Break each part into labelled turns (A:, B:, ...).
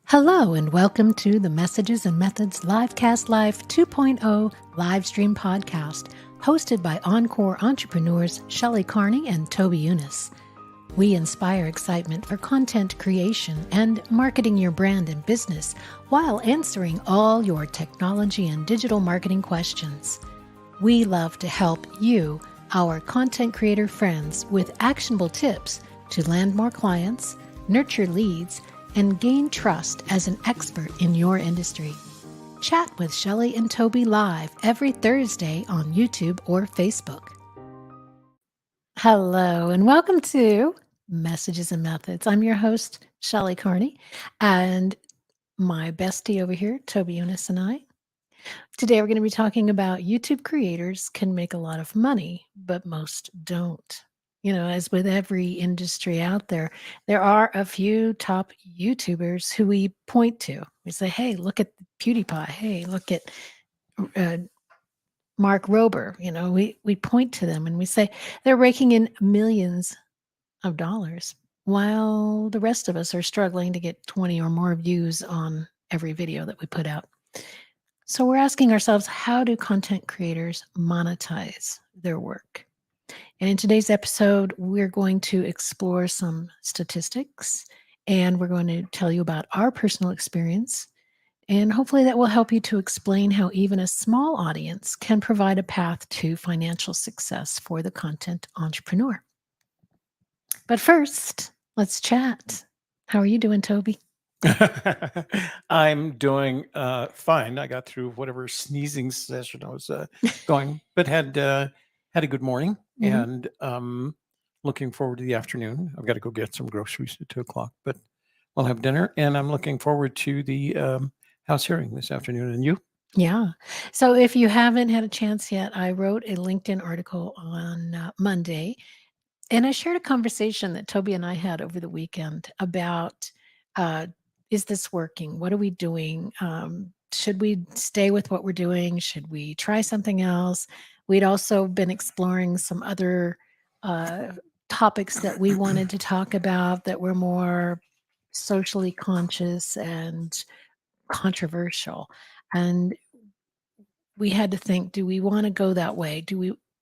A: Hello and welcome to the Messages and Methods Livecast Live 2.0 live stream podcast, hosted by Encore entrepreneurs Shelley Carney and Toby Younis. We inspire excitement for content creation and marketing your brand and business while answering all your technology and digital marketing questions. We love to help you, our content creator friends, with actionable tips to land more clients, nurture leads, and gain trust as an expert in your industry. Chat with Shelley and Toby live every Thursday on YouTube or Facebook. Hello and welcome to Messages and Methods. I'm your host, Shelley Carney, and my bestie over here, Toby Younis, and I. Today we're going to be talking about YouTube creators can make a lot of money, but most don't. You know, as with every industry out there, there are a few top YouTubers who we point to. We say, hey, look at PewDiePie. Hey, look at Mark Rober. You know, we point to them and we say they're raking in millions of dollars while the rest of us are struggling to get 20 or more views on every video that we put out. So we're asking ourselves, how do content creators monetize their work? And in today's episode, we're going to explore some statistics, and we're going to tell you about our personal experience. And hopefully that will help you to explain how even a small audience can provide a path to financial success for the content entrepreneur. But first, let's chat. How are you doing, Toby?
B: I'm doing fine. I got through whatever sneezing session I was going, but had a good morning and looking forward to the afternoon. I've got to go get some groceries at 2:00, but we'll have dinner, and I'm looking forward to the House hearing this afternoon. And you?
A: Yeah. So if you haven't had a chance yet, I wrote a LinkedIn article on Monday, and I shared a conversation that Toby and I had over the weekend about, is this working? What are we doing? Should we stay with what we're doing? Should we try something else? We'd also been exploring some other topics that we wanted to talk about that were more socially conscious and controversial. And we had to think, do we want to go that way?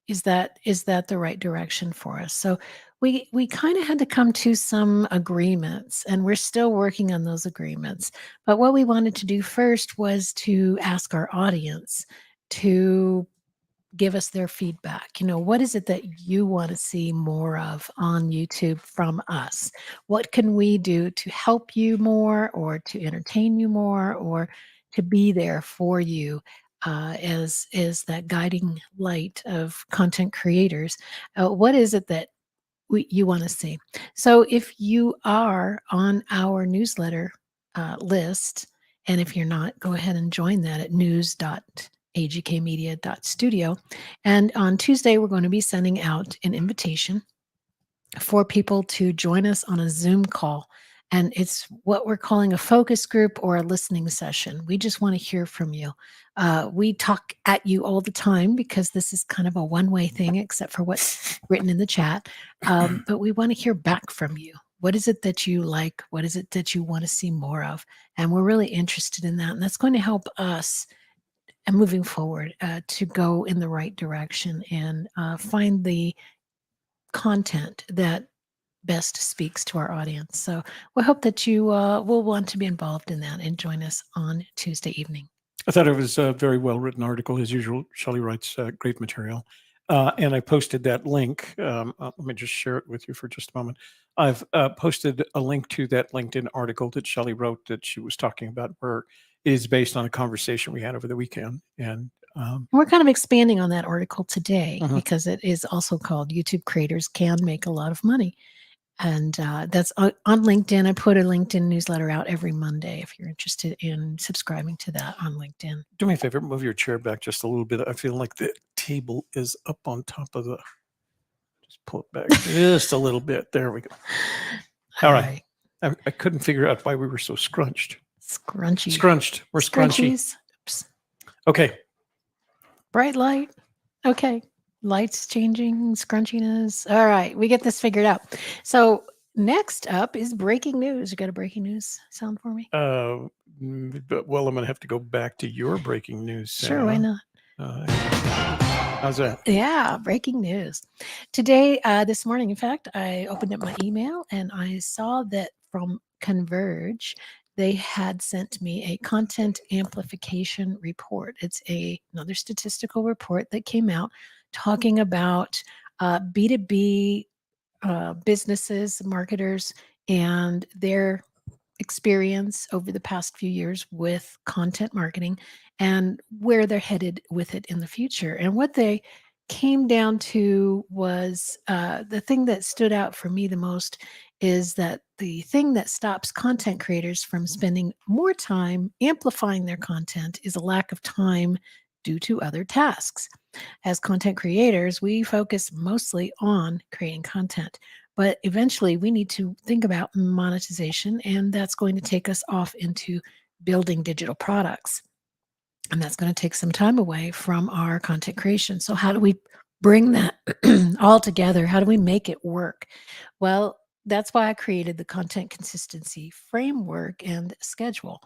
A: Is that the right direction for us? So we kind of had to come to some agreements, and we're still working on those agreements. But what we wanted to do first was to ask our audience to give us their feedback. You know, what is it that you want to see more of on YouTube from us? What can we do to help you more, or to entertain you more, or to be there for you as that guiding light of content creators? What is it that you want to see? So if you are on our newsletter list, and if you're not, go ahead and join that at news.agkmedia.studio. And on Tuesday, we're going to be sending out an invitation for people to join us on a Zoom call. And it's what we're calling a focus group or a listening session. We just want to hear from you. We talk at you all the time because this is kind of a one-way thing, except for what's written in the chat. But we want to hear back from you. What is it that you like? What is it that you want to see more of? And we're really interested in that. And that's going to help us moving forward to go in the right direction and find the content that best speaks to our audience. So we hope that you will want to be involved in that and join us on Tuesday evening.
B: I thought it was a very well-written article. As usual, Shelley writes great material. And I posted that link. Let me just share it with you for just a moment. I've posted a link to that LinkedIn article that Shelley wrote that she was talking about, where it is based on a conversation we had over the weekend. And
A: we're kind of expanding on that article today because it is also called YouTube Creators Can Make a Lot of Money. And that's on LinkedIn. I put a LinkedIn newsletter out every Monday if you're interested in subscribing to that on LinkedIn.
B: Do me a favor, move your chair back just a little bit. I feel like the table is up on top of the... Just pull it back just a little bit. There we go. All right. I couldn't figure out why we were so scrunched. Scrunched. We're scrunchy.
A: Oops.
B: Okay.
A: Bright light. Okay. Lights changing, scrunchiness. All right. We get this figured out. So Next up is breaking news. You got a breaking news sound for me?
B: Well, I'm going to have to go back to your breaking news
A: Sure, why
B: sound.
A: not?
B: How's that?
A: Yeah, breaking news. Today, this morning, in fact, I opened up my email and I saw that from Converge, they had sent me a content amplification report. It's another statistical report that came out talking about B2B businesses, marketers, and their experience over the past few years with content marketing and where they're headed with it in the future. And what they came down to was the thing that stood out for me the most is that the thing that stops content creators from spending more time amplifying their content is a lack of time due to other tasks. As content creators, we focus mostly on creating content, but eventually we need to think about monetization, and that's going to take us off into building digital products. And that's going to take some time away from our content creation. So, how do we bring that all together? How do we make it work? Well, that's why I created the content consistency framework and schedule.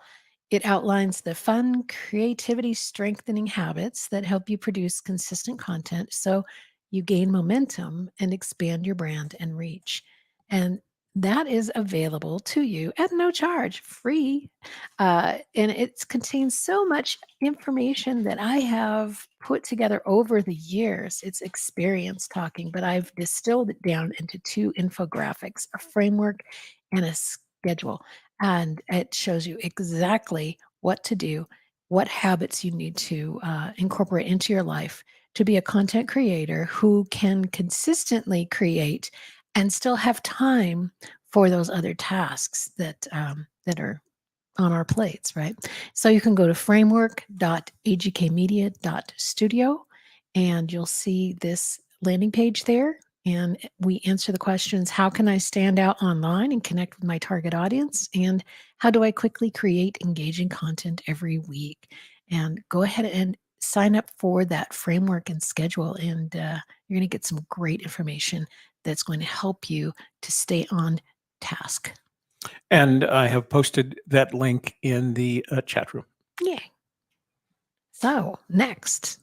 A: It outlines the fun, creativity strengthening habits that help you produce consistent content so you gain momentum and expand your brand and reach. And that is available to you at no charge, free. And it contains so much information that I have put together over the years. It's experience talking, but I've distilled it down into two infographics, a framework and a schedule. And it shows you exactly what to do, what habits you need to incorporate into your life to be a content creator who can consistently create and still have time for those other tasks that are on our plates, right? So you can go to framework.agkmedia.studio and you'll see this landing page there. And we answer the questions: how can I stand out online and connect with my target audience? And how do I quickly create engaging content every week? And go ahead and sign up for that framework and schedule. And you're going to get some great information that's going to help you to stay on task.
B: And I have posted that link in the chat room.
A: Yeah. So next,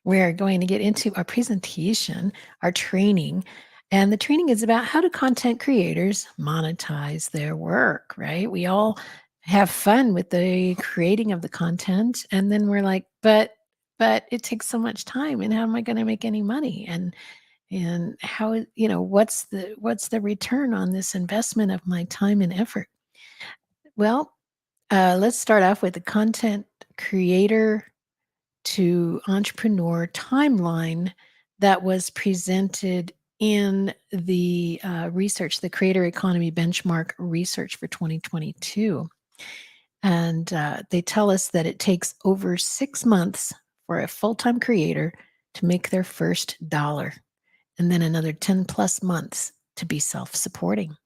A: we're going to get into our presentation, our training. And the training is about how do content creators monetize their work, right? We all have fun with the creating of the content. And then we're like, but it takes so much time. And how am I going to make any money? And how, what's the return on this investment of my time and effort? Well, let's start off with the content creator to entrepreneur timeline that was presented in the research, the Creator Economy Benchmark research for 2022. And they tell us that it takes over 6 months for a full-time creator to make their first dollar, and then another 10 plus months to be self-supporting.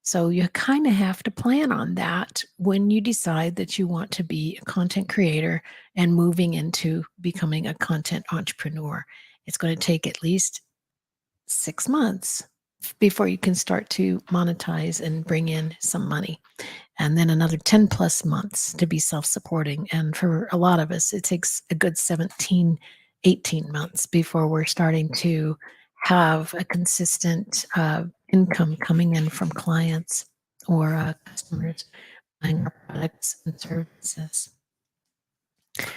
A: So you kind of have to plan on that when you decide that you want to be a content creator and moving into becoming a content entrepreneur. It's going to take at least 6 months before you can start to monetize and bring in some money. And then another 10 plus months to be self-supporting. And for a lot of us, it takes a good 17, 18 months before we're starting to have a consistent income coming in from clients or customers buying our products and services.
B: I'm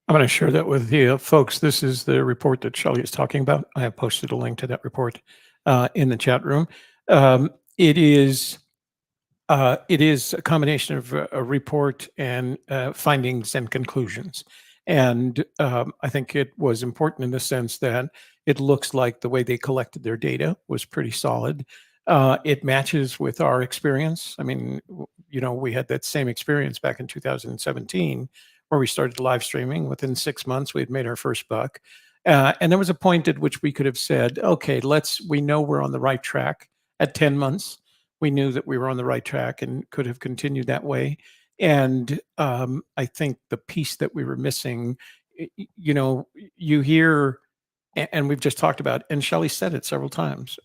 B: going to share that with the folks. This is the report that Shelley is talking about. I have posted a link to that report in the chat room. It is a combination of a report and findings and conclusions. And I think it was important in the sense that it looks like the way they collected their data was pretty solid. It matches with our experience. I mean, we had that same experience back in 2017 where we started live streaming. Within 6 months, we had made our first buck. And there was a point at which we could have said, okay, we know we're on the right track at 10 months. We knew that we were on the right track and could have continued that way. And I think the piece that we were missing, you hear, and we've just talked about, and Shelley said it several times,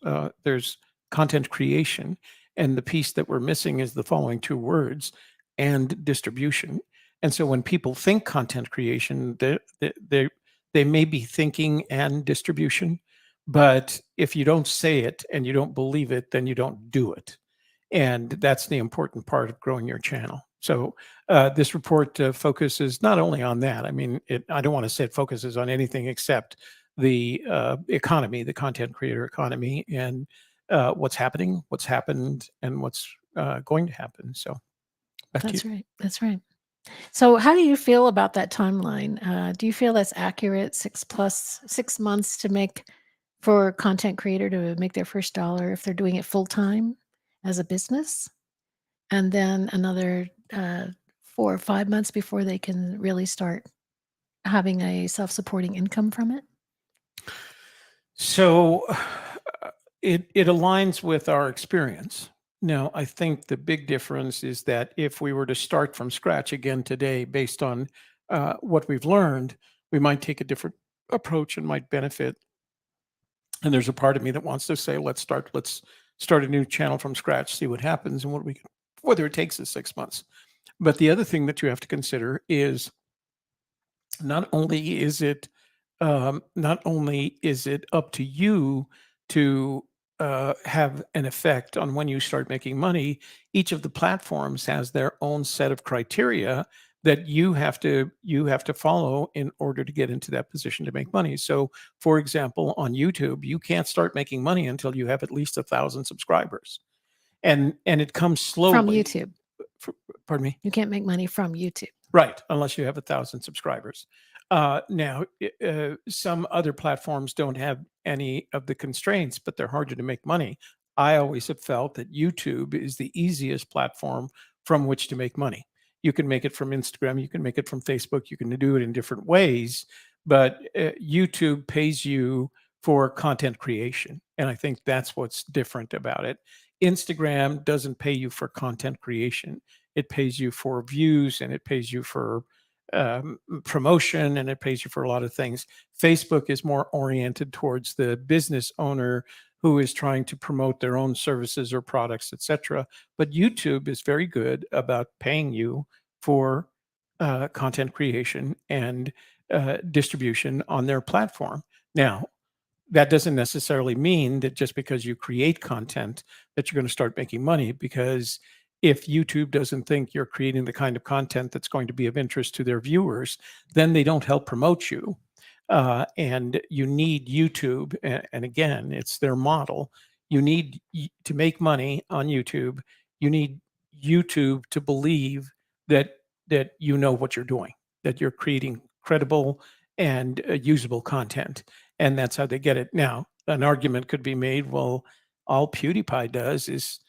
B: there's content creation. And the piece that we're missing is the following two words: and distribution. And so when people think content creation, they may be thinking and distribution, but if you don't say it and you don't believe it, then you don't do it. And that's the important part of growing your channel. So this report focuses not only on that. I mean, I don't want to say it focuses on anything except the economy, the content creator economy, and what's happening, what's happened, and what's going to happen. So back to you.
A: That's right. That's right. So how do you feel about that timeline? Do you feel that's accurate? 6 months to make for a content creator to make their first dollar if they're doing it full time as a business, and then another 4 or 5 months before they can really start having a self-supporting income from it?
B: So it aligns with our experience. Now, I think the big difference is that if we were to start from scratch again today, based on what we've learned, we might take a different approach and might benefit. And there's a part of me that wants to say, let's start a new channel from scratch, see what happens, and whether it takes us 6 months. But the other thing that you have to consider is not only is it up to you to have an effect on when you start making money. Each of the platforms has their own set of criteria that you have to follow in order to get into that position to make money. So, for example, on YouTube, you can't start making money until you have at least 1,000 subscribers, and it comes
A: From
B: slowly.
A: YouTube.
B: Pardon me.
A: You can't make money from YouTube.
B: Right, unless you have 1,000 subscribers. Now, some other platforms don't have any of the constraints, but they're harder to make money. I always have felt that YouTube is the easiest platform from which to make money. You can make it from Instagram, you can make it from Facebook, you can do it in different ways, but YouTube pays you for content creation. And I think that's what's different about it. Instagram doesn't pay you for content creation. It pays you for views, and it pays you for promotion, and it pays you for a lot of things. Facebook is more oriented towards the business owner who is trying to promote their own services or products, etc. But YouTube is very good about paying you for content creation and distribution on their platform. Now, that doesn't necessarily mean that just because you create content that you're going to start making money, because if YouTube doesn't think you're creating the kind of content that's going to be of interest to their viewers, then they don't help promote you. And you need YouTube, and again, it's their model. You need to make money on YouTube. You need YouTube to believe that you know what you're doing, that you're creating credible and usable content, and that's how they get it. Now, an argument could be made: well, all PewDiePie does is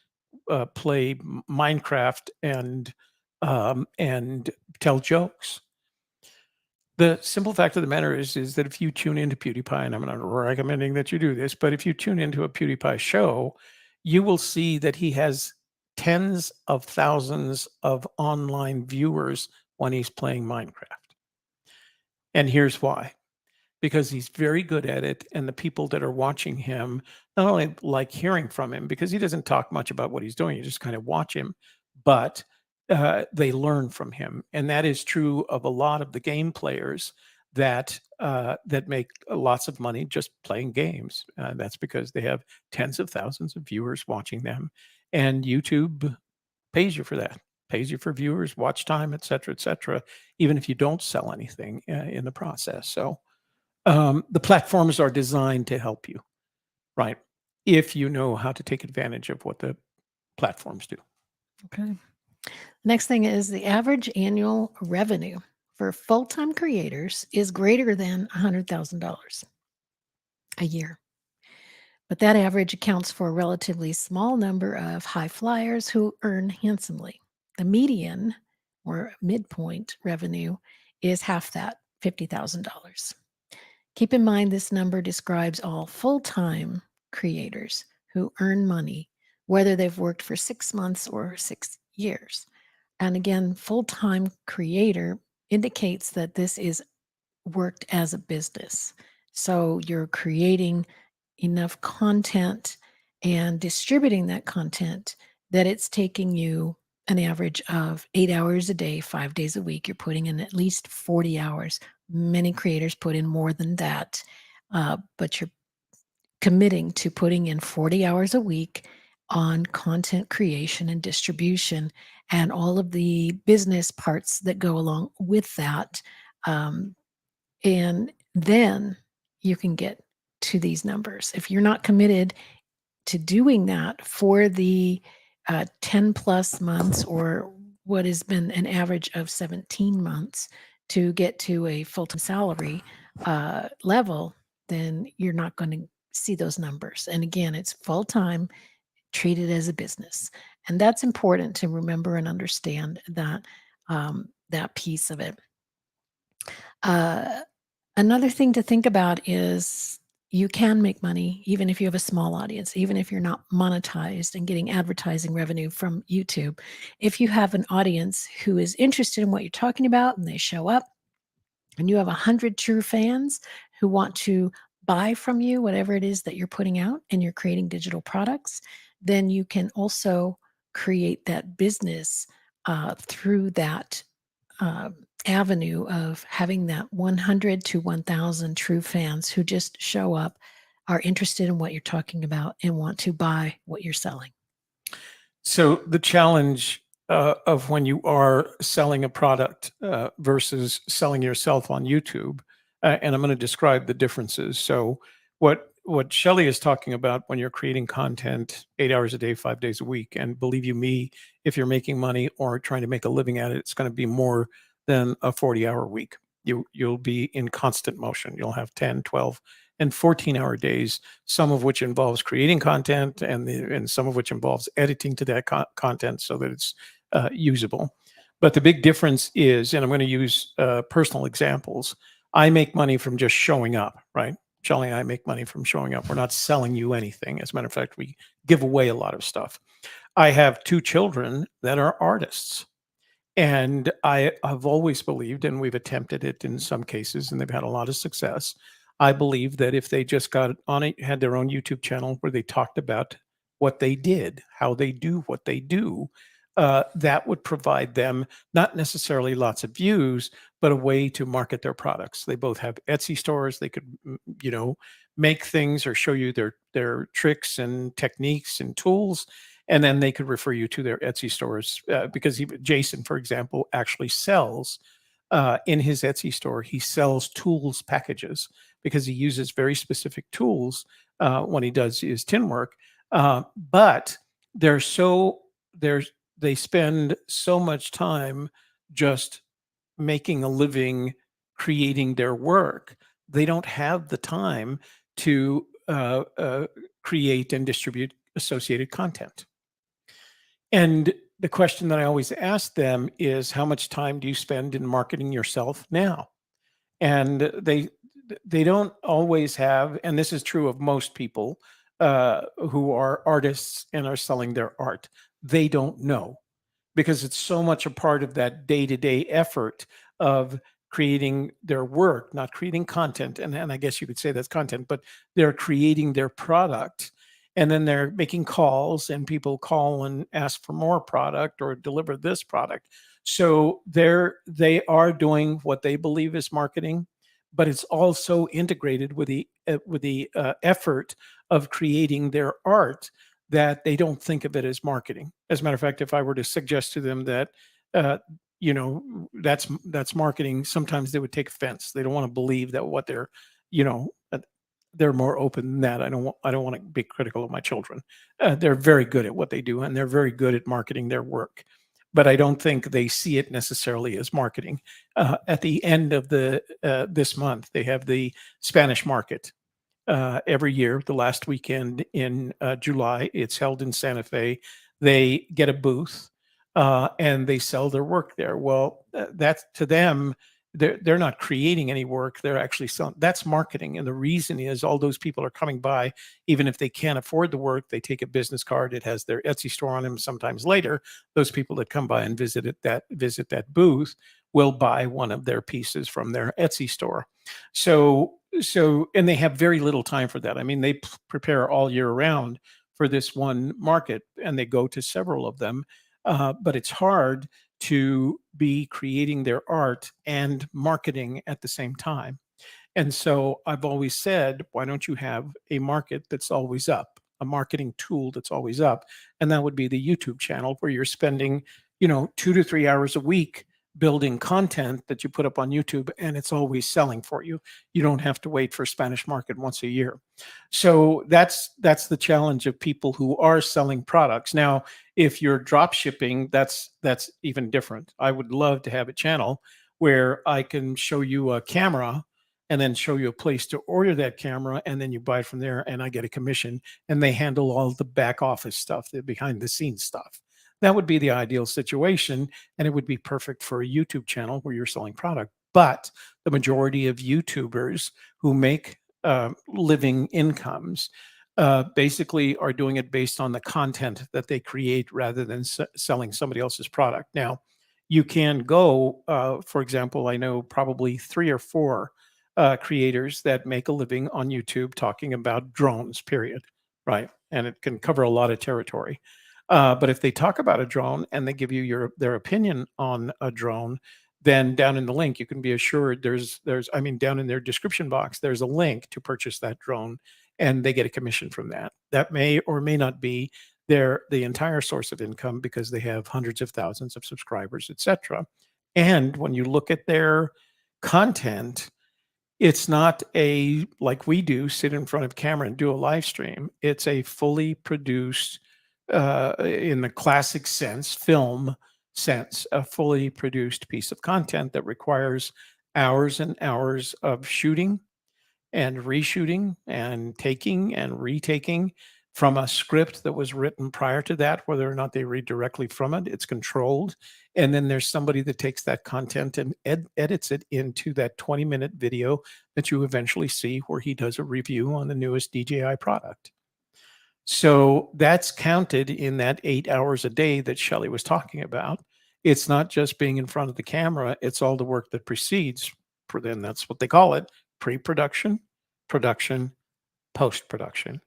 B: play Minecraft and tell jokes. The simple fact of the matter is that if you tune into PewDiePie, and I'm not recommending that you do this, but if you tune into a PewDiePie show, you will see that he has tens of thousands of online viewers when he's playing Minecraft. And here's why: because he's very good at it, and the people that are watching him not only like hearing from him, because he doesn't talk much about what he's doing, you just kind of watch him, but they learn from him. And that is true of a lot of the game players that make lots of money just playing games. That's because they have tens of thousands of viewers watching them, and YouTube pays you for that, pays you for viewers, watch time, et cetera, even if you don't sell anything in the process. So the platforms are designed to help you, right? If you know how to take advantage of what the platforms do.
A: Okay. Next thing is the average annual revenue for full-time creators is greater than $100,000 a year. But that average accounts for a relatively small number of high flyers who earn handsomely. The median or midpoint revenue is half that, $50,000. Keep in mind this number describes all full-time creators who earn money, whether they've worked for 6 months or 6 years. And again, full-time creator indicates that this is worked as a business. So you're creating enough content and distributing that content that it's taking you an average of 8 hours a day, 5 days a week. You're putting in at least 40 hours. Many creators put in more than that, but you're committing to putting in 40 hours a week on content creation and distribution and all of the business parts that go along with that. And then you can get to these numbers. If you're not committed to doing that for the 10 plus months, or what has been an average of 17 months to get to a full-time salary level, then you're not going to see those numbers. And again, it's full-time, treated as a business. And that's important to remember and understand that that piece of it. Another thing to think about is you can make money even if you have a small audience, even if you're not monetized and getting advertising revenue from YouTube. If you have an audience who is interested in what you're talking about and they show up, and you have 100 true fans who want to buy from you whatever it is that you're putting out and you're creating digital products, then you can also create that business through that avenue of having that 100 to 1,000 true fans who just show up, are interested in what you're talking about, and want to buy what you're selling.
B: So the challenge of when you are selling a product versus selling yourself on YouTube, and I'm going to describe the differences. So what Shelley is talking about when you're creating content 8 hours a day, 5 days a week, and believe you me, if you're making money or trying to make a living at it, it's going to be more than a 40-hour week. You'll be in constant motion. You'll have 10, 12, and 14-hour days, some of which involves creating content and some of which involves editing to that content so that it's usable. But the big difference is, and I'm going to use personal examples, I make money from just showing up, right? Shelley and I make money from showing up. We're not selling you anything. As a matter of fact, we give away a lot of stuff. I have 2 children that are artists. And I've always believed, and we've attempted it in some cases, and they've had a lot of success. I believe that if they just got on it, had their own YouTube channel where they talked about what they did, how they do what they do, that would provide them not necessarily lots of views, but a way to market their products. They both have Etsy stores. They could, make things or show you their tricks and techniques and tools, and then they could refer you to their Etsy stores because Jason, for example, actually sells in his Etsy store. He sells tools packages because he uses very specific tools when he does his tin work. But they're so they spend so much time just making a living creating their work. They don't have the time to create and distribute associated content. And the question that I always ask them is, how much time do you spend in marketing yourself now? And they don't always have, and this is true of most people who are artists and are selling their art. They don't know because it's so much a part of that day-to-day effort of creating their work, not creating content. And I guess you could say that's content, but they're creating their product. And then they're making calls and people call and ask for more product or deliver this product. So they are doing what they believe is marketing, but it's also integrated with the effort of creating their art that they don't think of it as marketing. As a matter of fact, if I were to suggest to them that that's marketing, sometimes they would take offense. They don't want to believe that what they're more open than that. I don't want to be critical of my children. They're very good at what they do, and they're very good at marketing their work. But I don't think they see it necessarily as marketing. At the end of this month, they have the Spanish market every year. The last weekend in July, it's held in Santa Fe. They get a booth and they sell their work there. Well, that's to them. They're not creating any work. They're actually selling. That's marketing. And the reason is all those people are coming by, even if they can't afford the work, they take a business card. It has their Etsy store on them. Sometimes later, those people that come by and visit that booth will buy one of their pieces from their Etsy store. So, and they have very little time for that. I mean, they prepare all year round for this one market, and they go to several of them. But it's hard to be creating their art and marketing at the same time. And so I've always said, why don't you have a market that's always up, a marketing tool that's always up? And that would be the YouTube channel, where you're spending, 2 to 3 hours a week building content that you put up on YouTube, and it's always selling for you. You don't have to wait for Spanish market once a year. So that's the challenge of people who are selling products. Now, if you're drop shipping, that's even different. I would love to have a channel where I can show you a camera and then show you a place to order that camera, and then you buy it from there and I get a commission, and they handle all the back office stuff, the behind the scenes stuff. That would be the ideal situation, and it would be perfect for a YouTube channel where you're selling product. But the majority of YouTubers who make living incomes basically are doing it based on the content that they create rather than selling somebody else's product. Now, you can go, for example, I know probably 3 or 4 creators that make a living on YouTube talking about drones, period. Right. And it can cover a lot of territory. But if they talk about a drone and they give you their opinion on a drone, then down in the link, you can be assured down in their description box, there's a link to purchase that drone, and they get a commission from that. That may or may not be the entire source of income, because they have hundreds of thousands of subscribers, etc. And when you look at their content, it's not like we do, sit in front of camera and do a live stream. It's a fully produced, in the classic sense, film sense, a fully produced piece of content that requires hours and hours of shooting and reshooting and taking and retaking from a script that was written prior to that. Whether or not they read directly from it, it's controlled. And then there's somebody that takes that content and edits it into that 20-minute video that you eventually see, where he does a review on the newest DJI product. So that's counted in that 8 hours a day that Shelley was talking about. It's not just being in front of the camera, it's all the work that precedes. Then that's what they call it: pre-production, production, post-production.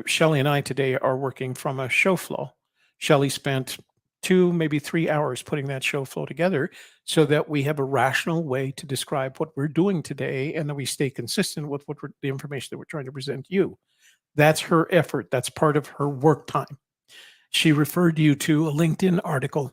B: Shelley and I today are working from a show flow. Shelley spent 2, maybe 3 hours putting that show flow together so that we have a rational way to describe what we're doing today, and that we stay consistent with the information that we're trying to present you. That's her effort. That's part of her work time. She referred you to a LinkedIn article.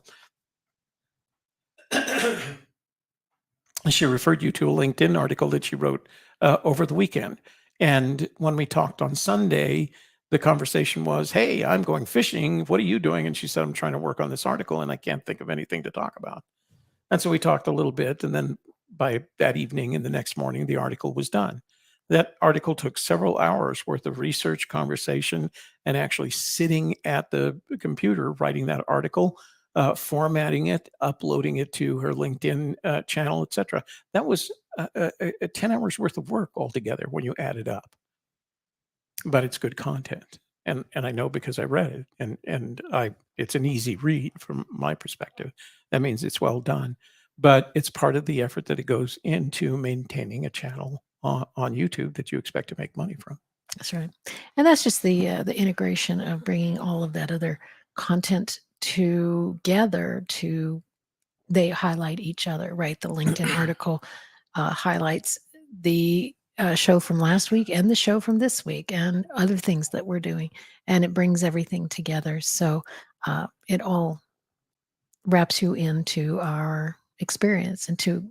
B: She referred you to a LinkedIn article that she wrote over the weekend. And when we talked on Sunday, the conversation was, "Hey, I'm going fishing. What are you doing?" And she said, "I'm trying to work on this article and I can't think of anything to talk about." And so we talked a little bit. And then by that evening and the next morning, the article was done. That article took several hours worth of research, conversation, and actually sitting at the computer writing that article, formatting it, uploading it to her LinkedIn channel, etc. That was 10 hours worth of work altogether when you add it up. But it's good content, and I know because I read it, and it's an easy read from my perspective. That means it's well done, but it's part of the effort that it goes into maintaining a channel on YouTube that you expect to make money from.
A: That's right. And that's just the integration of bringing all of that other content together they highlight each other, right? The LinkedIn article highlights the show from last week and the show from this week and other things that we're doing, and it brings everything together. So it all wraps you into our experience, into,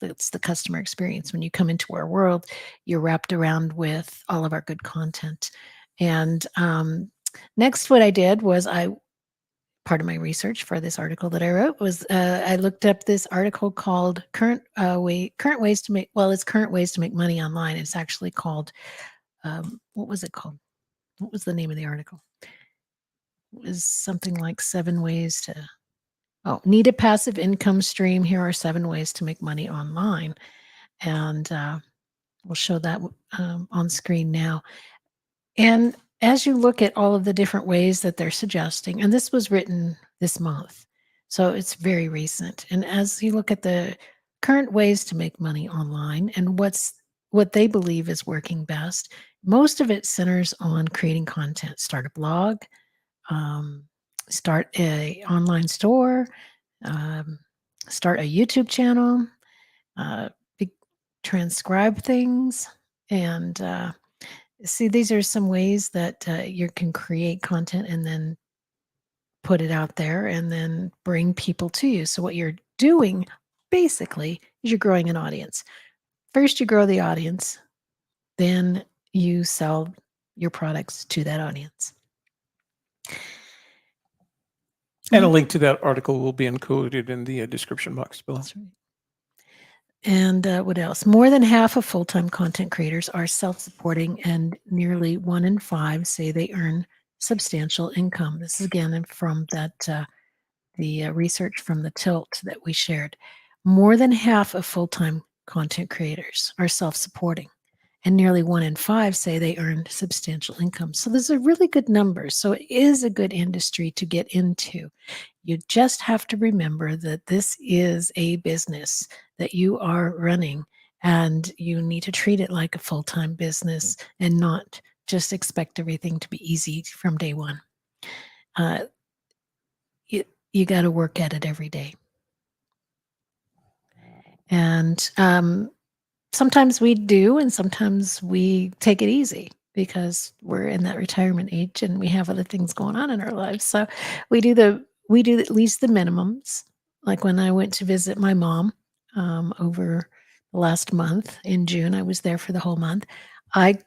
A: it's the customer experience. When you come into our world, you're wrapped around with all of our good content. And next, what I did was part of my research for this article that I wrote was I looked up this article called current ways to make money online. It's actually called, what was it called? What was the name of the article? It was something like 7 ways to, need a passive income stream. Here are 7 ways to make money online. And we'll show that on screen now. And as you look at all of the different ways that they're suggesting, and this was written this month, so it's very recent. And as you look at the current ways to make money online and what's what they believe is working best. Most of it centers on creating content. Start a blog, um, start a online store, um, start a YouTube channel, uh, transcribe things, and see, these are some ways that you can create content and then put it out there and then bring people to you. So what you're doing basically is you're growing an audience. First, you grow the audience, then you sell your products to that audience.
B: And a link to that article will be included in the description box below.
A: That's right. And what else? More than half of full-time content creators are self-supporting, and nearly 1 in 5 say they earn substantial income. This is again from that the research from the Tilt that we shared. More than half of full-time content creators are self-supporting, and nearly 1 in 5 say they earned substantial income. So those are really good numbers. So it is a good industry to get into. You just have to remember that this is a business that you are running, and you need to treat it like a full-time business and not just expect everything to be easy from day one. You got to work at it every day. And sometimes we do, and sometimes we take it easy because we're in that retirement age and we have other things going on in our lives. So we do at least the minimums. Like when I went to visit my mom over the last month in June, I was there for the whole month. I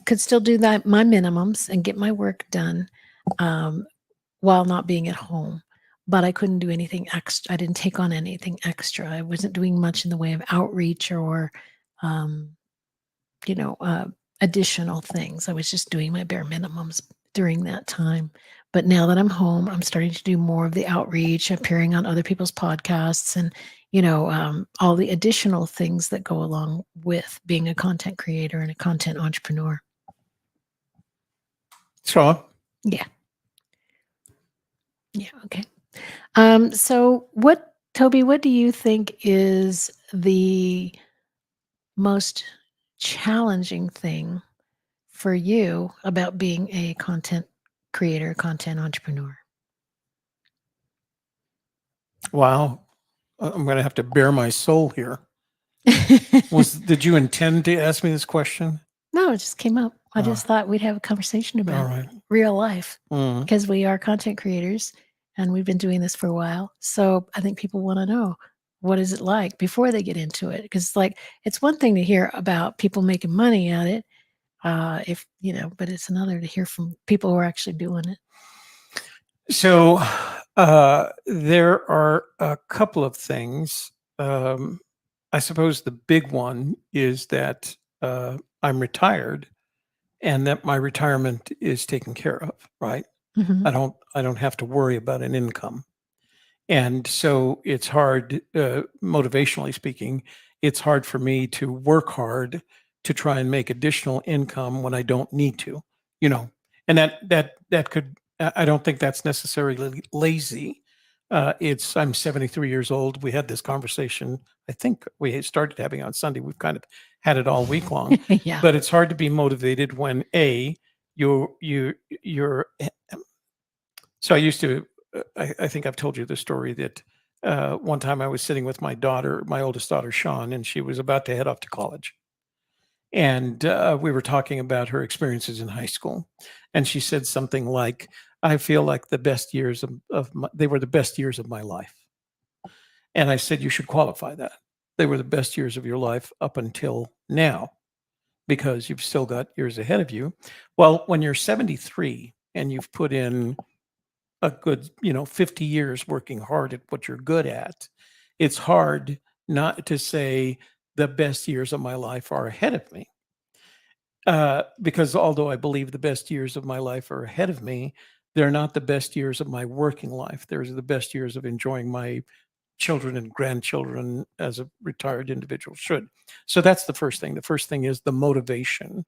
A: could still do that my minimums and get my work done while not being at home. But I couldn't do anything extra. I didn't take on anything extra. I wasn't doing much in the way of outreach or um, you know, additional things. I was just doing my bare minimums during that time. But now that I'm home, I'm starting to do more of the outreach, appearing on other people's podcasts, and all the additional things that go along with being a content creator and a content entrepreneur.
B: So,
A: Yeah. Yeah. Okay. So, Toby? What do you think is the most challenging thing for you about being a content creator, content entrepreneur?
B: wow, I'm going to have to bare my soul here. Did you intend to ask me this question?
A: No, it just came up. I just thought we'd have a conversation
B: All
A: about
B: right.
A: real life
B: Mm.
A: because we are content creators and we've been doing this for a while. So I think people want to know, what is it like before they get into it? Because it's one thing to hear about people making money at it, but it's another to hear from people who are actually doing it.
B: So there are a couple of things. I suppose the big one is that I'm retired and that my retirement is taken care of, right?
A: Mhm.
B: I don't have to worry about an income. And so it's hard, motivationally speaking, it's hard for me to work hard to try and make additional income when I don't need to, you know, and that could, I don't think that's necessarily lazy. I'm 73 years old. We had this conversation. I think we started having on Sunday. We've kind of had it all week long,
A: Yeah.
B: but it's hard to be motivated when you're so I used to, I think I've told you the story that one time I was sitting with my daughter, my oldest daughter, Sean, and she was about to head off to college. And we were talking about her experiences in high school. And she said something like, I feel like the best years they were the best years of my life. And I said, you should qualify that. They were the best years of your life up until now, because you've still got years ahead of you. Well, when you're 73 and you've put in a good, 50 years working hard at what you're good at, it's hard not to say the best years of my life are ahead of me. Because although I believe the best years of my life are ahead of me, they're not the best years of my working life. They're the best years of enjoying my children and grandchildren as a retired individual should. So that's the first thing. The first thing is the motivation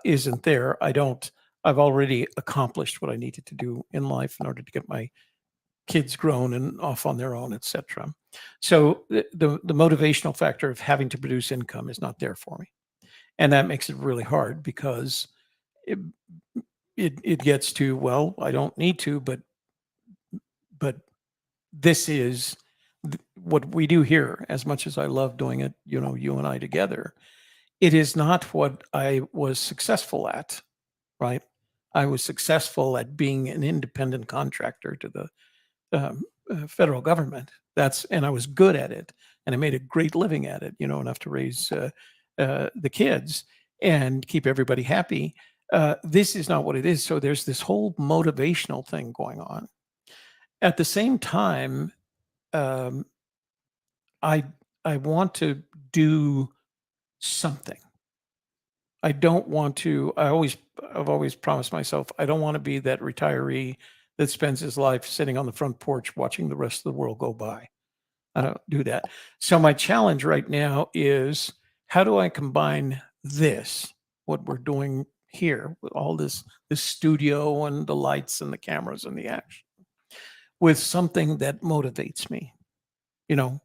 B: isn't there. I've already accomplished what I needed to do in life in order to get my kids grown and off on their own, etc. So the motivational factor of having to produce income is not there for me. And that makes it really hard because it, it gets to, well, I don't need to, but this is what we do here. As much as I love doing it, you know, you and I together, it is not what I was successful at, right? I was successful at being an independent contractor to the federal government. And I was good at it, and I made a great living at it. You know, enough to raise the kids and keep everybody happy. This is not what it is. So there's this whole motivational thing going on. At the same time, um, I I want to do something. I don't want to. I've always promised myself I don't want to be that retiree that spends his life sitting on the front porch watching the rest of the world go by. I don't do that. So my challenge right now is how do I combine this, what we're doing here with all this studio and the lights and the cameras and the action, with something that motivates me. You know,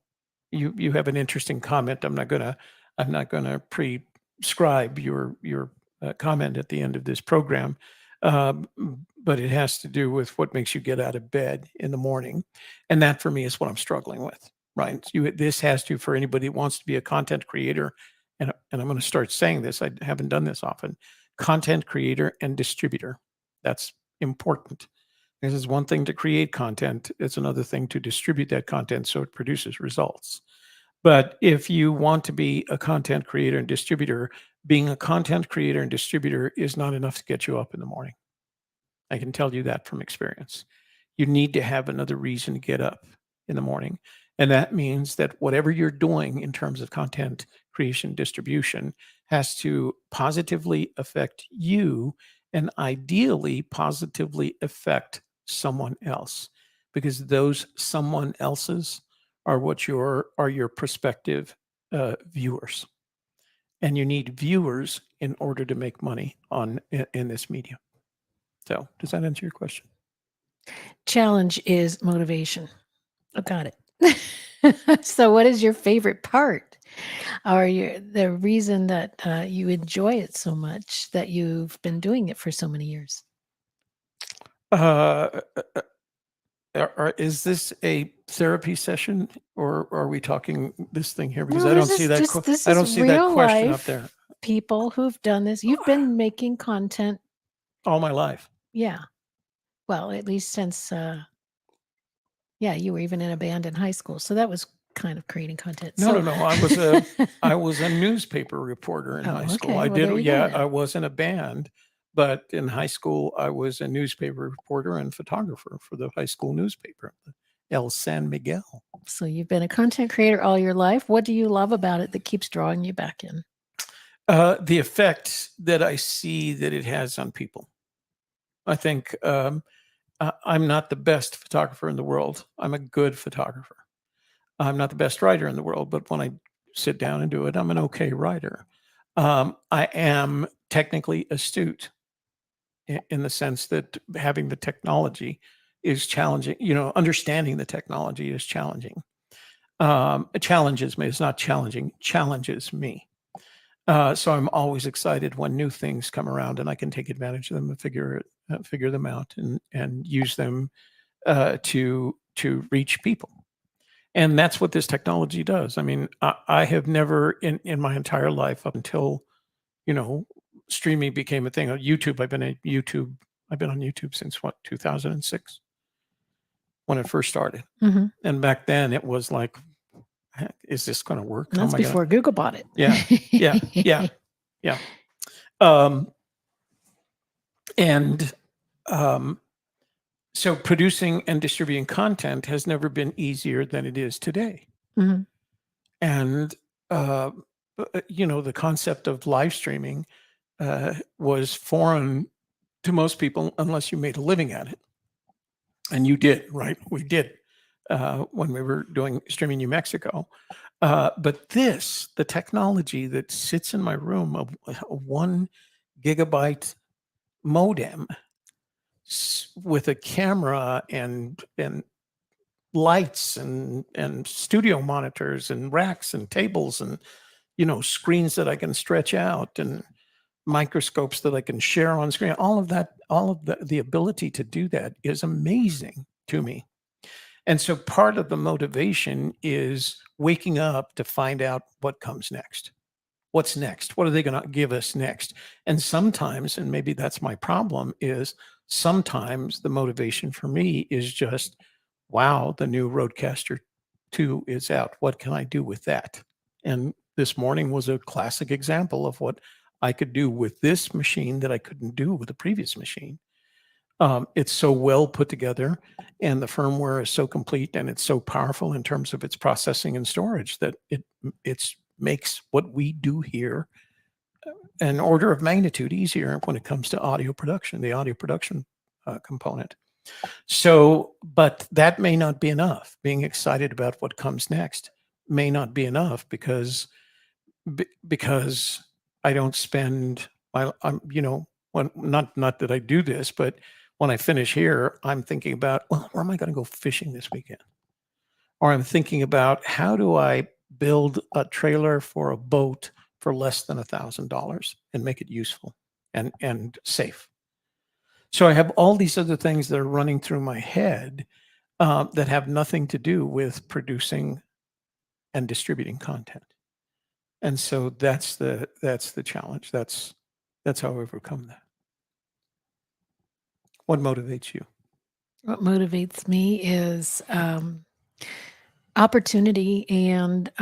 B: you have an interesting comment. I'm not gonna prescribe your comment at the end of this program, um, but it has to do with what makes you get out of bed in the morning, and that for me is what I'm struggling with. Right? This has to, for anybody who wants to be a content creator, and I'm going to start saying this. I haven't done this often. Content creator and distributor. That's important. This is one thing to create content. It's another thing to distribute that content so it produces results. But if you want to be a content creator and distributor, being a content creator and distributor is not enough to get you up in the morning. I can tell you that from experience. You need to have another reason to get up in the morning. And that means that whatever you're doing in terms of content creation, distribution has to positively affect you and ideally positively affect someone else, because those someone else's are your prospective viewers, and you need viewers in order to make money in this medium. So does that answer your question?
A: Challenge is motivation. Oh, got it. So what is your favorite part? Or the reason that you enjoy it so much that you've been doing it for so many years?
B: Uh, is this a therapy session, or are we talking this thing here? Because
A: No,
B: I don't see that.
A: this
B: I don't
A: is
B: see that
A: real
B: question up
A: life
B: there.
A: people who've done this. You've been making content,
B: All my life.
A: yeah. Well, at least since yeah, you were even in a band in high school, so that was kind of creating content.
B: No,
A: So
B: no, no. I was a newspaper reporter in high
A: oh,
B: school.
A: okay.
B: I
A: Well, there
B: did.
A: you go
B: Yeah,
A: then.
B: I was in a band, but in high school, I was a newspaper reporter and photographer for the high school newspaper, El San Miguel.
A: So you've been a content creator all your life. What do you love about it that keeps drawing you back in?
B: The effect that I see that it has on people. I think I'm not the best photographer in the world. I'm a good photographer. I'm not the best writer in the world, but when I sit down and do it, I'm an okay writer. I am technically astute in the sense that having the technology is challenging. You know, understanding the technology is challenging. It challenges me. It's not challenging. Challenges me. So I'm always excited when new things come around and I can take advantage of them and figure them out and use them to reach people. And that's what this technology does. I mean, I have never in my entire life up until, you know, streaming became a thing on YouTube. I've been on YouTube since what, 2006 when it first started.
A: Mm-hmm.
B: And back then it was like, is this going to work? How
A: That's
B: am I going to?
A: before Google bought it.
B: Yeah, yeah, yeah, yeah. Um, and um, so producing and distributing content has never been easier than it is today.
A: Mhm.
B: And uh, you know, the concept of live streaming was foreign to most people unless you made a living at it. And you did, right? We did when we were doing Streaming New Mexico. But the technology that sits in my room, a 1 gigabyte modem with a camera and lights and studio monitors and racks and tables and screens that I can stretch out and microscopes that I can share on screen. All of that, all of the ability to do that is amazing to me. And so part of the motivation is waking up to find out what comes next. What's next? What are they going to give us next? And sometimes, and maybe that's my problem, is sometimes the motivation for me is just, wow, the new Rodecaster 2 is out. What can I do with that? And this morning was a classic example of what I could do with this machine that I couldn't do with the previous machine. It's so well put together, and the firmware is so complete, and it's so powerful in terms of its processing and storage that it makes what we do here an order of magnitude easier when it comes to audio production, the audio production component. So, but that may not be enough. Being excited about what comes next may not be enough because I don't spend when not that I do this, but when I finish here, I'm thinking about, well, where am I going to go fishing this weekend? Or I'm thinking about, how do I build a trailer for a boat for less than $1,000 and make it useful and safe? So I have all these other things that are running through my head that have nothing to do with producing and distributing content. And so that's the challenge. That's how I overcome that. What motivates you?
A: What motivates me is opportunity and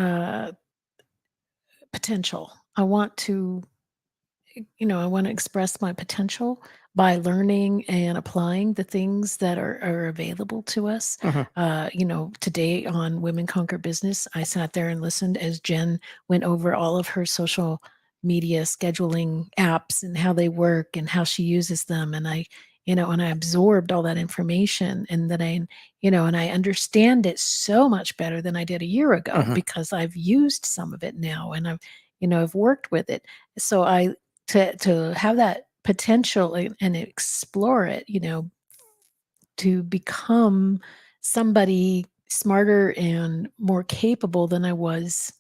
A: potential. I want to express my potential by learning and applying the things that are available to us. Today on Women Conquer Business, I sat there and listened as Jen went over all of her social media scheduling apps and how they work and how she uses them. And I absorbed all that information, and that and I understand it so much better than I did a year ago because I've used some of it now, and I've worked with it. So to have that potential and explore it, to become somebody smarter and more capable than I was,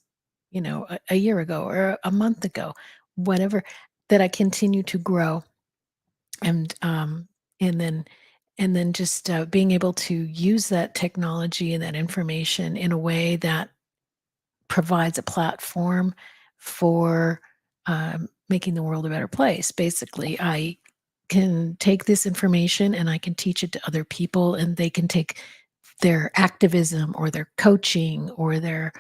A: a year ago or a month ago, whatever, that I continue to grow. And and then just being able to use that technology and that information in a way that provides a platform for making the world a better place. Basically, I can take this information and I can teach it to other people, and they can take their activism or their coaching or their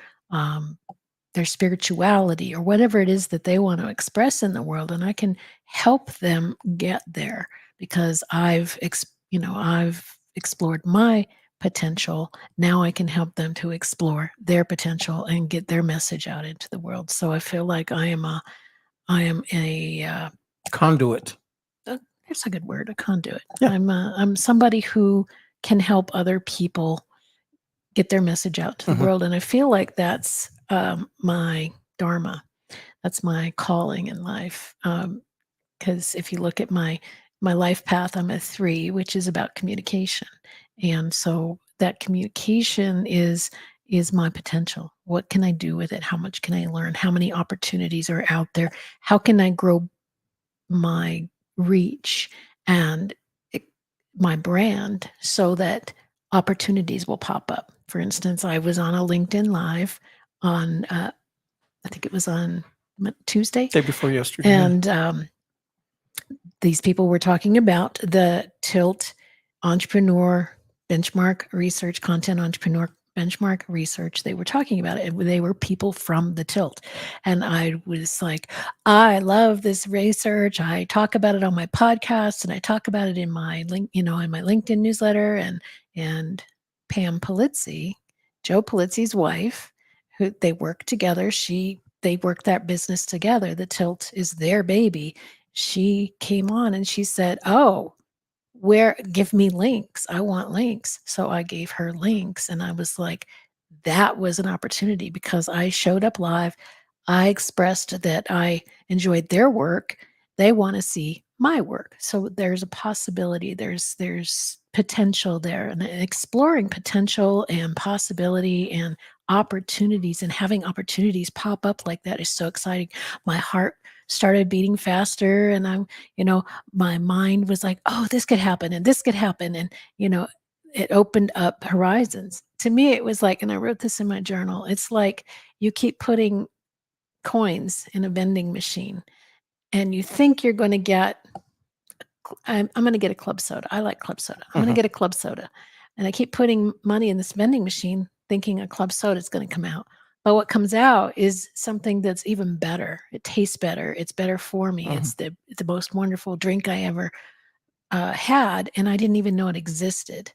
A: spirituality or whatever it is that they want to express in the world, and I can help them get there because I've explored my potential. Now I can help them to explore their potential and get their message out into the world. So I feel like I am a
B: conduit.
A: That's a good word, a conduit.
B: Yeah.
A: I'm somebody who can help other people get their message out to the world, and I feel like that's my dharma. That's my calling in life. Because if you look at my life path, I'm a 3, which is about communication, and so that communication is my potential. What can I do with it? How much can I learn? How many opportunities are out there? How can I grow my reach and my brand so that opportunities will pop up? For instance, I was on a LinkedIn Live on, I think it was on Tuesday.
B: Day before yesterday.
A: And these people were talking about the Tilt Entrepreneur Benchmark Research, Content Entrepreneur Benchmark Research. They were talking about it. They were people from the Tilt. And I was like, I love this research. I talk about it on my podcast, and I talk about it in my in my LinkedIn newsletter. And Pam Polizzi, Joe Polizzi's wife, who they work together. They work that business together. The Tilt is their baby. She came on and she said, "Oh, give me links. I want links." So I gave her links, and I was like, that was an opportunity because I showed up live. I expressed that I enjoyed their work. They want to see my work. So there's a possibility. There's potential there, and exploring potential and possibility and opportunities, and having opportunities pop up like that is so exciting. My heart started beating faster, and my mind was like, oh, this could happen and this could happen. And, it opened up horizons. To me, it was like, and I wrote this in my journal, it's like you keep putting coins in a vending machine and you think you're going to get, I'm going to get a club soda. I like club soda. I'm going to get a club soda. And I keep putting money in this vending machine thinking a club soda is going to come out. But what comes out is something that's even better. It tastes better. It's better for me. It's the most wonderful drink I ever had, and I didn't even know it existed.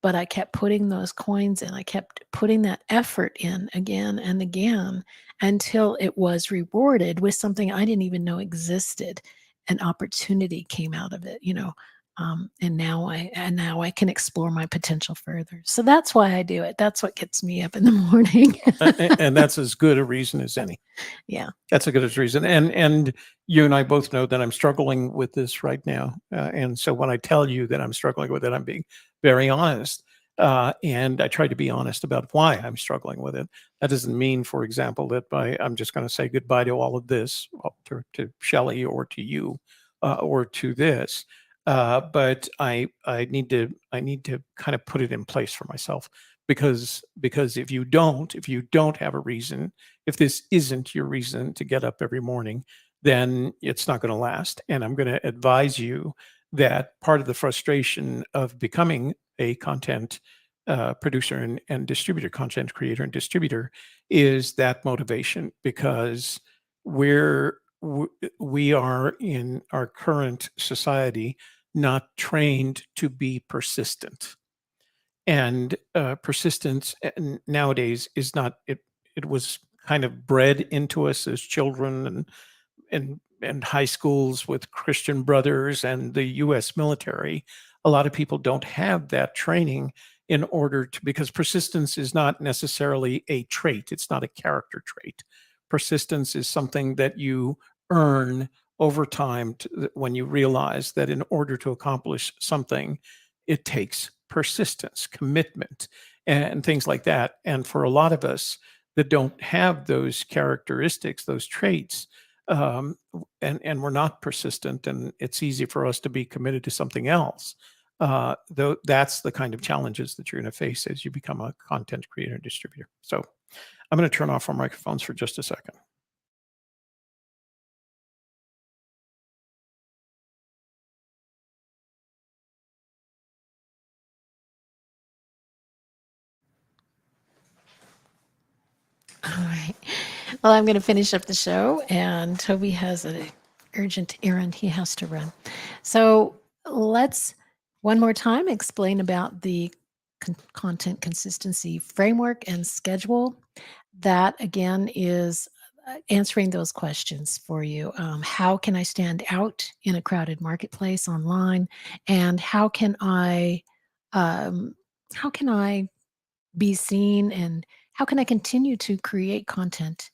A: But I kept putting those coins in. I kept putting that effort in again and again until it was rewarded with something I didn't even know existed. An opportunity came out of it, and now I can explore my potential further. So that's why I do it. That's what gets me up in the morning.
B: And that's as good a reason as any.
A: Yeah.
B: That's a good reason. And you and I both know that I'm struggling with this right now. And so when I tell you that I'm struggling with it, I'm being very honest. And I try to be honest about why I'm struggling with it. That doesn't mean, for example, that I'm just going to say goodbye to all of this, to Shelley or to you, or to this. But I need to kind of put it in place for myself, because if you don't have a reason, if this isn't your reason to get up every morning, then it's not going to last. And I'm going to advise you that part of the frustration of becoming a content producer and distributor, content creator and distributor, is that motivation, because we are in our current society not trained to be persistent. And persistence nowadays is not, it was kind of bred into us as children, and high schools with Christian Brothers and the US military. A lot of people don't have that training in order to, because persistence is not necessarily a trait, it's not a character trait. Persistence is something that you earn over time, when you realize that in order to accomplish something, it takes persistence, commitment, and things like that. And for a lot of us that don't have those characteristics, those traits, and we're not persistent, and it's easy for us to be committed to something else. Though that's the kind of challenges that you're going to face as you become a content creator and distributor. So I'm going to turn off our microphones for just a second.
A: All right. Well, I'm going to finish up the show, and Toby has an urgent errand he has to run. So let's one more time explain about the content consistency framework and schedule. That again is answering those questions for you. How can I stand out in a crowded marketplace online, and how can I be seen, and how can I continue to create content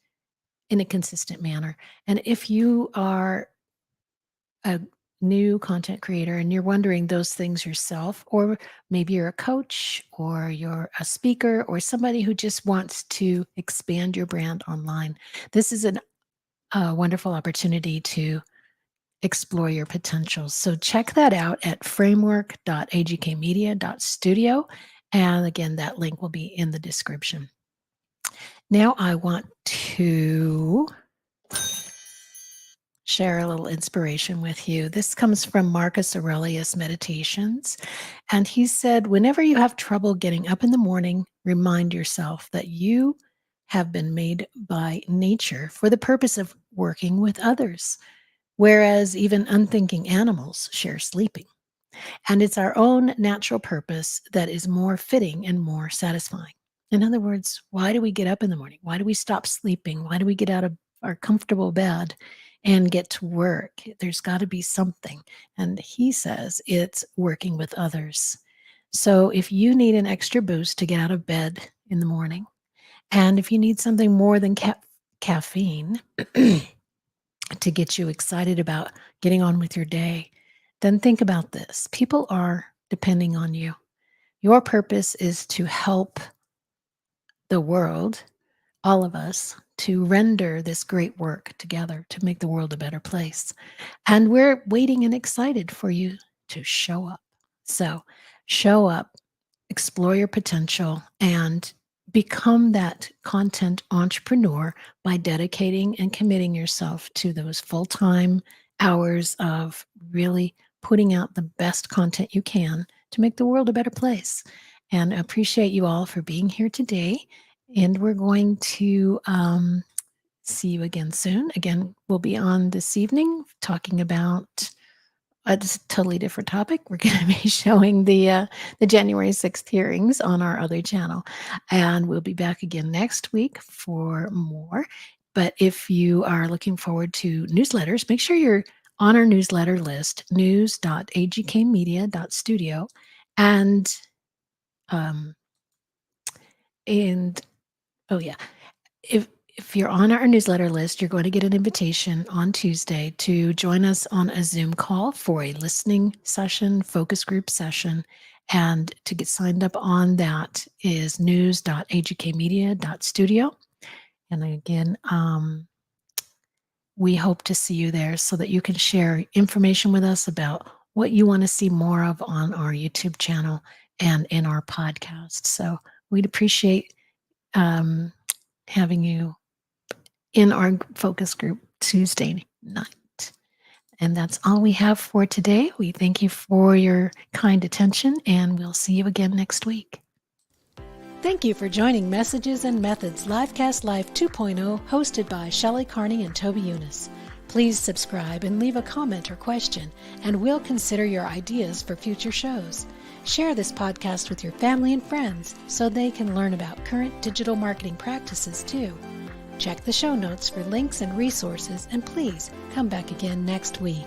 A: in a consistent manner? And if you are a new content creator and you're wondering those things yourself, or maybe you're a coach or you're a speaker or somebody who just wants to expand your brand online, this is a wonderful opportunity to explore your potential. So check that out at framework.agkmedia.studio. And again, that link will be in the description. Now I want to share a little inspiration with you. This comes from Marcus Aurelius Meditations. And he said, whenever you have trouble getting up in the morning, remind yourself that you have been made by nature for the purpose of working with others, whereas even unthinking animals share sleeping. And it's our own natural purpose that is more fitting and more satisfying. In other words, why do we get up in the morning? Why do we stop sleeping? Why do we get out of our comfortable bed and get to work? There's got to be something. And he says it's working with others. So if you need an extra boost to get out of bed in the morning, and if you need something more than caffeine to get you excited about getting on with your day, then think about this. People are depending on you. Your purpose is to help the world, all of us, to render this great work together to make the world a better place. And we're waiting and excited for you to show up. So show up, explore your potential, and become that content entrepreneur by dedicating and committing yourself to those full-time hours of really putting out the best content you can to make the world a better place. And I appreciate you all for being here today. And we're going to see you again soon. Again, we'll be on this evening talking about a totally different topic. We're going to be showing the January 6th hearings on our other channel. And we'll be back again next week for more. But if you are looking forward to newsletters, make sure you're on our newsletter list, news.agkmedia.studio. And oh yeah, if you're on our newsletter list, you're going to get an invitation on Tuesday to join us on a Zoom call for a listening session, focus group session. And to get signed up on that is news.agkmedia.studio. And again, we hope to see you there so that you can share information with us about what you want to see more of on our YouTube channel and in our podcast. So we'd appreciate having you in our focus group Tuesday night. And that's all we have for today. We thank you for your kind attention, and we'll see you again next week. Thank you for joining Messages and Methods Livecast Live 2.0, hosted by Shelley, Carney, and Toby Younis. Please subscribe and leave a comment or question, and we'll consider your ideas for future shows. Share this podcast with your family and friends so they can learn about current digital marketing practices too. Check the show notes for links and resources, and please come back again next week.